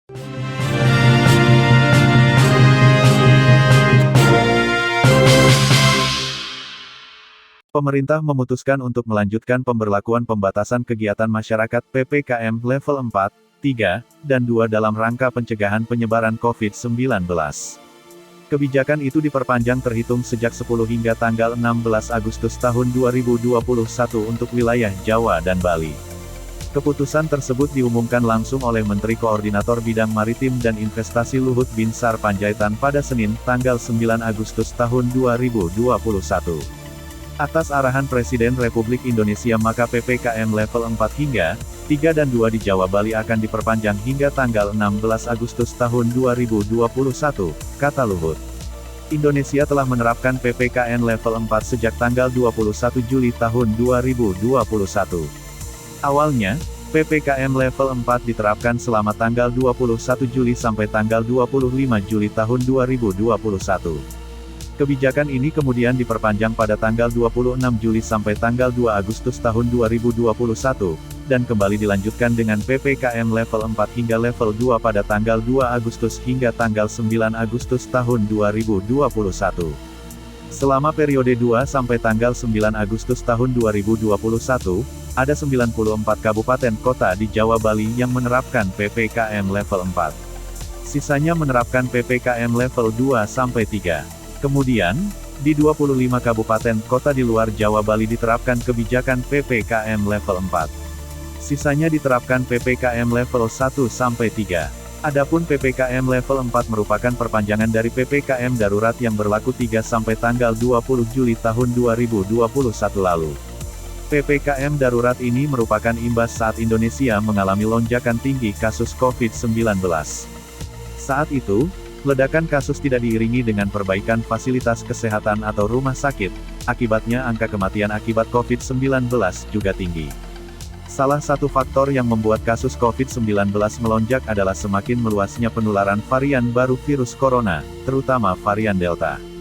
Pemerintah memutuskan untuk melanjutkan pemberlakuan pembatasan kegiatan masyarakat (PPKM) level 4, 3, dan 2 dalam rangka pencegahan penyebaran COVID-19. Kebijakan itu diperpanjang terhitung sejak 10 hingga tanggal 16 Agustus tahun 2021 untuk wilayah Jawa dan Bali. Keputusan tersebut diumumkan langsung oleh Menteri Koordinator Bidang Maritim dan Investasi Luhut Binsar Panjaitan pada Senin, tanggal 9 Agustus tahun 2021. Atas arahan Presiden Republik Indonesia maka PPKM level 4 hingga 3 dan 2 di Jawa Bali akan diperpanjang hingga tanggal 16 Agustus tahun 2021, kata Luhut. Indonesia telah menerapkan PPKM level 4 sejak tanggal 21 Juli tahun 2021. Awalnya, PPKM level 4 diterapkan selama tanggal 21 Juli sampai tanggal 25 Juli tahun 2021. Kebijakan ini kemudian diperpanjang pada tanggal 26 Juli sampai tanggal 2 Agustus tahun 2021, dan kembali dilanjutkan dengan PPKM level 4 hingga level 2 pada tanggal 2 Agustus hingga tanggal 9 Agustus tahun 2021. Selama periode 2 sampai tanggal 9 Agustus tahun 2021, ada 94 kabupaten kota di Jawa Bali yang menerapkan PPKM level 4. Sisanya menerapkan PPKM level 2 sampai 3. Kemudian, di 25 kabupaten kota di luar Jawa Bali diterapkan kebijakan PPKM level 4. Sisanya diterapkan PPKM level 1 sampai 3. Adapun PPKM level 4 merupakan perpanjangan dari PPKM darurat yang berlaku 3 sampai tanggal 20 Juli tahun 2021 lalu. PPKM darurat ini merupakan imbas saat Indonesia mengalami lonjakan tinggi kasus COVID-19. Saat itu, ledakan kasus tidak diiringi dengan perbaikan fasilitas kesehatan atau rumah sakit, akibatnya angka kematian akibat COVID-19 juga tinggi. Salah satu faktor yang membuat kasus COVID-19 melonjak adalah semakin meluasnya penularan varian baru virus corona, terutama varian Delta.